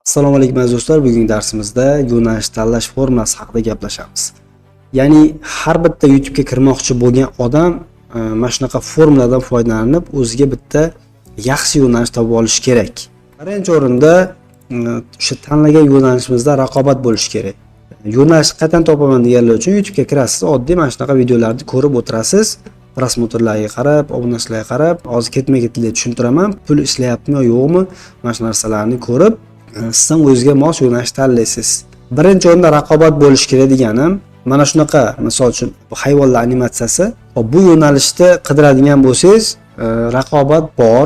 Assalomu alaykum aziz do'stlar. Bugungi darsimizda yo'nalish tanlash formulasi haqida gaplashamiz. Ya'ni har bitta YouTube'ga kirmoqchi bo'lgan odam mana shunaqa formuladan foydalanib o'ziga bitta yaxshi yo'nalish topib olish kerak. Birinchi o'rinda o'sha tanlagan yo'nalishimizda raqobat bo'lishi kerak. Yo'nalishni qayerdan topaman deganlar uchun YouTube'ga kirasiz, oddiy mana shunaqa videolarni ko'rib o'tirasiz. Prosmotrlarga qarab, obunachilarga qarab, hozir ketma-ketlikda tushuntiraman, pul ishlayaptimi yo yo'qmi, mana shu narsalarni ko'rib siz ham o'zingizga mos yo'nalish tanlaysiz. Birinchi o'rinda raqobat bo'lish kerak deganim, mana shunaqa, misol uchun hayvonlar animatsiyasi, bu yo'nalishda qidiradigan bo'lsangiz, raqobat bor,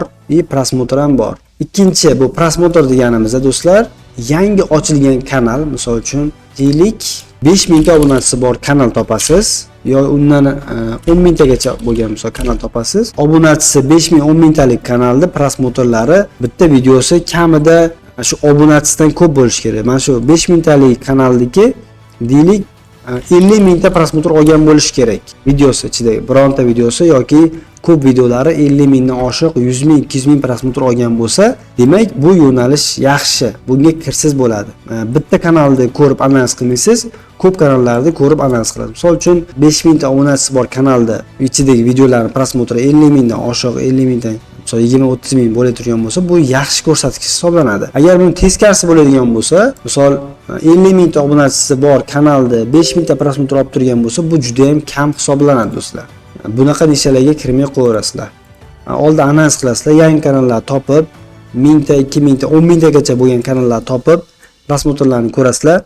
prosmotr ham bor. Ikkinchi, bu prosmotr deganimizda do'stlar, yangi ochilgan kanal, misol uchun deylik 5000 ta obunachisi bor kanal topasiz, yo undan 10 tagacha bo'lgan misol kanal topasiz. Obunachisi 5000, 10 talik kanalda prosmotrlari bitta videosi kamida shu obunachisidan ko'p bo'lish kerak. Mana shu 5000 talik kanaldagi deylik 50 ta prosmotr olgan bo'lish kerak. Videosi ichida bironta videosi yoki ko'p videolari 50 dan oshiq 100 ming, 200 ming prosmotr olgan bo'lsa, demak bu yo'nalish yaxshi. Bunga kirsiz bo'ladi. Bitta kanalni ko'rib analiz qilmaysiz, ko'p kanallarni ko'rib analiz qilasiz. Misol uchun 5000 ta obunachisi bor kanalda ichidagi videolarning prosmotri 50 mingdan oshiq, 50 mingdan 20-30 ming bo'lib turgan bo'lsa, bu yaxshi ko'rsatkich hisoblanadi. Agar buni teskarisi bo'ladigan bo'lsa, misol 50 ming ta obunachisi bor kanalda 5000 ta prosmotr olib turgan bo'lsa, bu juda ham kam hisoblanadi do'stlar. Bunaqa nishalarga kirmay qo'yaverasizlar. Oldin analiz qilasizlar, yangi kanallar topib, 1000 ta, 2000 ta, 10 mingtagacha bo'lgan kanallar topib, prosmotrlarni ko'rasizlar.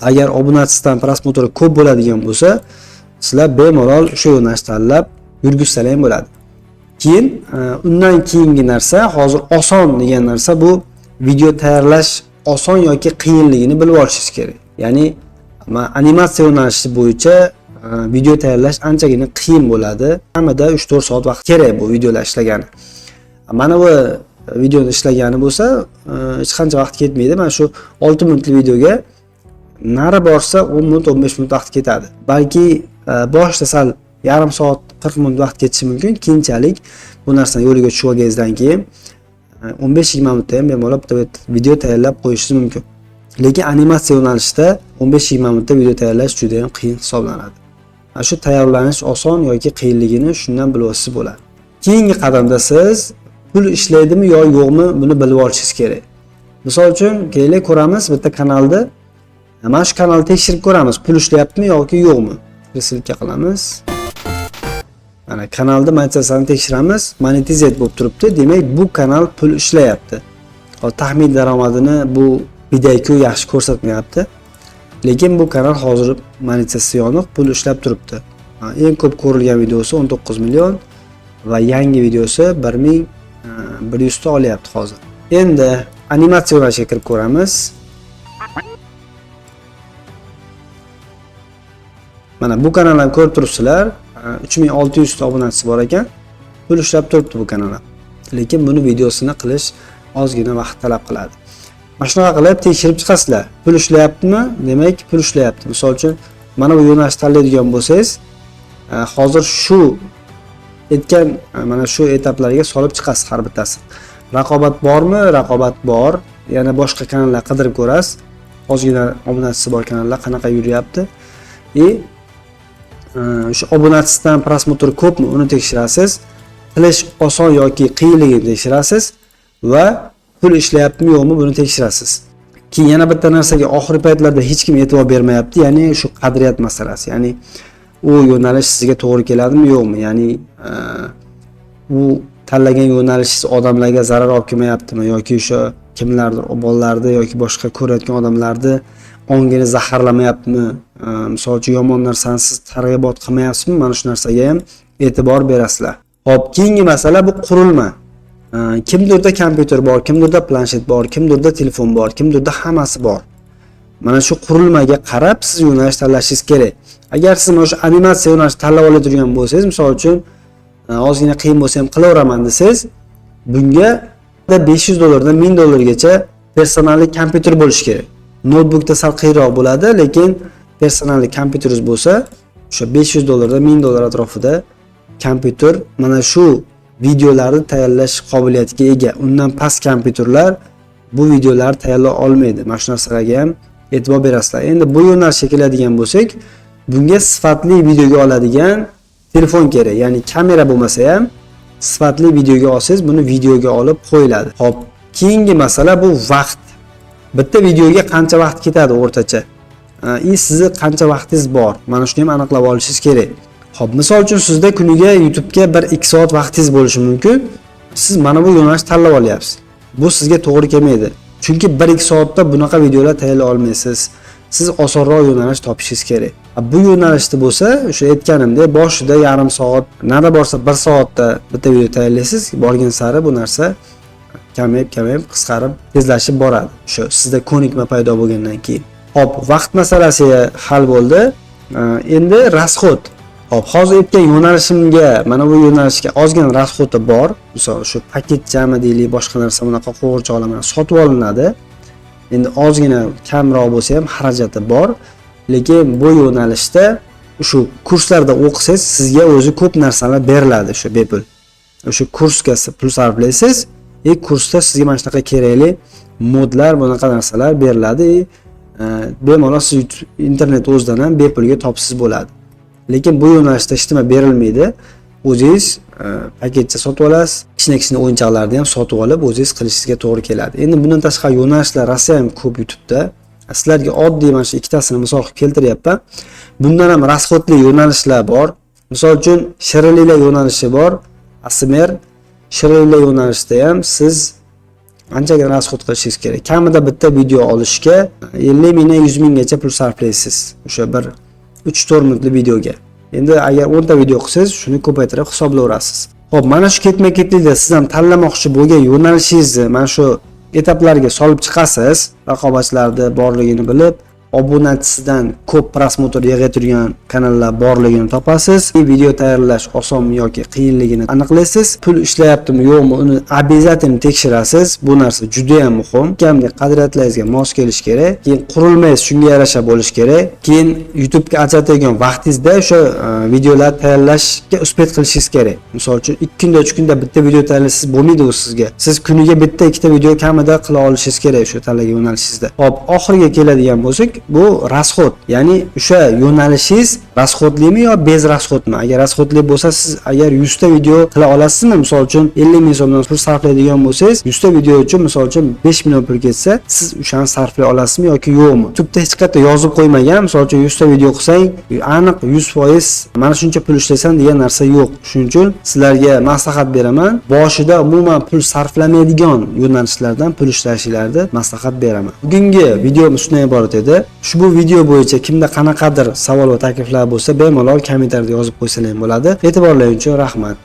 Agar obunachisidan prosmotri ko'p bo'ladigan bo'lsa, sizlar bemalol shu yo'nalishni tanlab yurgizsalar ham bo'ladi. Keyin undan keyingi narsa, hozir oson degan narsa bu video tayyorlash oson yoki qiyinligini bilib olishingiz kerak. Ya'ni animatsiya yo'nalishi bo'yicha video tayyorlash anchagina qiyin bo'ladi. Kamida 3-4 soat vaqt kerak bu videolar ishlagani. Mana bu videoni ishlagani bo'lsa, hech qancha vaqt ketmaydi. Mana shu 6 minutli videoga nari borsa 10 minut, 15 minut vaqt ketadi. Balki boshida sal yarim soat 40 minut vaqt ketishi mumkin. Keyinchalik bu narsani yo'liga tushib olganingizdan keyin 15-20 minutda ham bemalol bitta video tayyorlab qo'yishingiz mumkin. Lekin animatsiya yo'nalishida 15-20 minutda video tayyorlash juda ham qiyin hisoblanadi. Shu tayyorlanish oson yoki qiyinligini shundan bilib olsangiz bo'ladi. Keyingi qadamda siz pul ishlaydimi yo yo'qmi buni bilib olishingiz kerak. Misol uchun keling ko'ramiz bitta kanalda, mana shu kanalni tekshirib ko'ramiz, pul ishlayaptimi yoki yo'qmi. Reselga qilamiz. Mana kanalda monetizatsiyani tekshiramiz, monetizat bo'lib turibdi. Demak, bu kanal pul ishlayapti. Hozir taxmin daromadini bu videoga yaxshi ko'rsatmayapti. Lekin bu kanal hozir monetizatsiya yoniq, pul ishlab turibdi. Eng ko'p ko'rilgan videosi 19 million va yangi videosi 1100 ta olyapti hozir. Endi animatsiya yo'nalishiga kirib ko'ramiz. Mana bu kanalni ko'rib turibsizlar. 3600 ta obunachisi bor ekan. Pul ishlab turibdi bu kanal. Lekin buni videosini qilish ozgina vaqt talab qiladi. Mana shunaqa qilib tekshirib chiqasizlar. Pul ishlayaptimi? Demak, pul ishlayapti. Misol uchun mana bu yo'nalishni tanlaydigan bo'lsangiz, hozir shu aytgan mana shu etaplarga solib chiqasiz har bittasi. Raqobat bormi? Raqobat bor. Yana boshqa kanallar qidirib ko'rasiz. Ozgina obunachisi bor kanallar qanaqa yuryapti? Shu obunachisidan prosmotr ko'pmi uni tekshirasiz. Qilish oson yoki qiyinligini tekshirasiz va pul ishlayaptimi yo'qmi buni tekshirasiz. Keyin yana bitta narsaga oxirgi paytlarda hech kim e'tibor bermayapti, ya'ni shu qadriyat masalasi. Ya'ni u yo'nalish sizga to'g'ri keladimi yo'qmi? Ya'ni u tanlagan yo'nalishingiz odamlarga zarar olib kelmayaptimi yoki o'sha kimlardir, bolalarni yoki boshqa ko'rayotgan odamlarni ongini zaharlamayaptimi? Misol uchun yomon narsani siz targ'ibot qilmayapsizmi? Mana shu narsaga ham e'tibor berasizlar. Xo'p, keyingi masala bu qurilma. Kimdirda kompyuter bor, kimdirda planshet bor, kimdirda telefon bor, kimdirda hammasi bor. Mana shu qurilmaga qarab siz yo'nalish tanlashingiz kerak. Agar siz mana shu animatsiya yo'nalishini tanlab oladigan bo'lsangiz, misol uchun ozgina qiyin bo'lsa ham qilaveraman desangiz, bunga $500 dan $1000 personalli kompyuter bo'lishi kerak. Notebookda sal qiyinroq bo'ladi, lekin personalli kompyuteringiz bo'lsa, o'sha $500 dan $1000 atrofida kompyuter mana shu videolarni tayyorlash qobiliyatiga ega. Undan past kompyuterlar bu videolarni tayyorlay olmaydi. Mana shu narsalarga ham e'tibor berasizlar. Endi bu yo'nalishga keladigan bo'lsak, bunga sifatli videoga oladigan telefon kerak. Ya'ni kamera bo'lmasa ham sifatli videoga olsangiz, buni videoga olib qo'yiladi. Xo'p, keyingi masala bu vaqt. Bitta videoga qancha vaqt ketadi o'rtacha? Sizni qancha vaqtingiz bor? Mana shuni ham aniqlab olishingiz kerak. Xo'p, misol uchun sizda kuniga YouTube'ga 1-2 soat vaqtingiz bo'lishi mumkin. Siz mana bu yo'nalishni tanlab olyapsiz. Bu sizga to'g'ri kelmaydi. Chunki 1-2 soatda bunaqa videolar tayyorlay olmaysiz. Siz osonroq yo'nalish topishingiz kerak. Bu yo'nalishda bo'lsa, o'sha aytganimdek, boshida yarim soat, nari borsa 1 soatda bitta video tayyorlaysiz. Borgan sari bu narsa kamayib, qisqarib, tezlashib boradi. Shu sizda ko'nikma paydo bo'lgandan keyin. Hop, vaqt masalasi hal bo'ldi. Endi rasxod. Hop, hozir aytgan yo'nalishimga, mana bu yo'nalishga ozgina rasxodi bor. Misol shu paketchami deylik, boshqa narsa bunaqa qo'g'irchoqlar mana sotib olinadi. Endi ozgina kamroq bo'lsa ham xarajati bor. Lekin bu yo'nalishda shu kurslarda o'qisangiz, sizga o'zi ko'p narsalar beriladi shu bepul. O'sha kursga pul sarflaysiz, kursda sizga mana shunaqa kerakli modlar, bunaqa narsalar beriladi. Bemalol siz internet o'zidan ham bepulga topsiz bo'ladi. Lekin bu yo'nalishda hech nima berilmaydi. O'zingiz paketcha sotib olasiz, kichkina o'yinchoqlarni ham sotib olib o'zingiz qilishingizga to'g'ri keladi. Endi bundan tashqari yo'nalishlar Rossiya ham ko'p YouTube'da. Sizlarga oddiy mana shu ikkitasini misol qilib keltiryapman. Bundan ham rasxodli yo'nalishlar bor. Misol uchun shirinliklar yo'nalishi bor. ASMR shirinliklar yo'nalishida ham siz anchagina rasxod qilishingiz kerak. Kamida bitta video olishga 50 mingdan 100 minggacha pul sarflaysiz. O'sha bir 3-4 minutli videoga. Endi agar 10 ta video qilsangiz, shuni ko'paytirib hisoblayverasiz. Xo'p, mana shu ketma-ketlikda siz ham tanlamoqchi bo'lgan yo'nalishingizni mana shu etaplarga solib chiqasiz. Raqobatchilarda borligini bilib, obunachisidan ko'p prosmotr yig'ib turgan kanallar borligini topasiz. Video tayyorlash osonmi yoki qiyinligini aniqlaysiz. Pul ishlayaptimi yo'qmi uni обязательно tekshirasiz. Bu narsa juda ham muhim. Kamlik qadriyatlaringizga mos kelish kerak. Keyin qurilmangiz shunga yarasha bo'lish kerak. Keyin YouTube'ga ajratadigan vaqtingizda o'sha videolar tayyorlashga uspet qilishingiz kerak. Misol uchun 2 kunda 3 kunda bitta video tayyorlashsiz bo'lmaydi u sizga. Siz kuniga bitta 2 ta video kamida qila olishingiz kerak shu tanlagan yo'nalishingizda. Hop, oxiriga keladigan bo'lsak, bu rasxod. Ya'ni o'sha yo'nalishingiz rasxodlimi yo bez rasxodmi? Agar rasxodli bo'lsa, siz agar 100 ta video qila olasizmi? Misol uchun 50 ming so'mdan pul sarflaydigan bo'lsangiz, 100 ta video uchun misol uchun 5 million pul ketsa, siz o'shani sarflay olasizmi yoki yo'qmi? YouTube'da hech qayerda yozib qo'ymagan. Misol uchun 100 ta video qilsang, aniq 100% mana shuncha pul ishlaysan degan narsa yo'q. Shuning uchun sizlarga maslahat beraman. Boshida umuman pul sarflamaydigan yo'nalishlardan pul ishlashinglarni maslahat beraman. Bugungi videomiz shundan iborat edi. Ushbu video bo'yicha kimda qanaqadir savol va takliflar bo'lsa, bemalol kommentariyada yozib qo'ysangiz bo'ladi. E'tiborlaringiz uchun rahmat.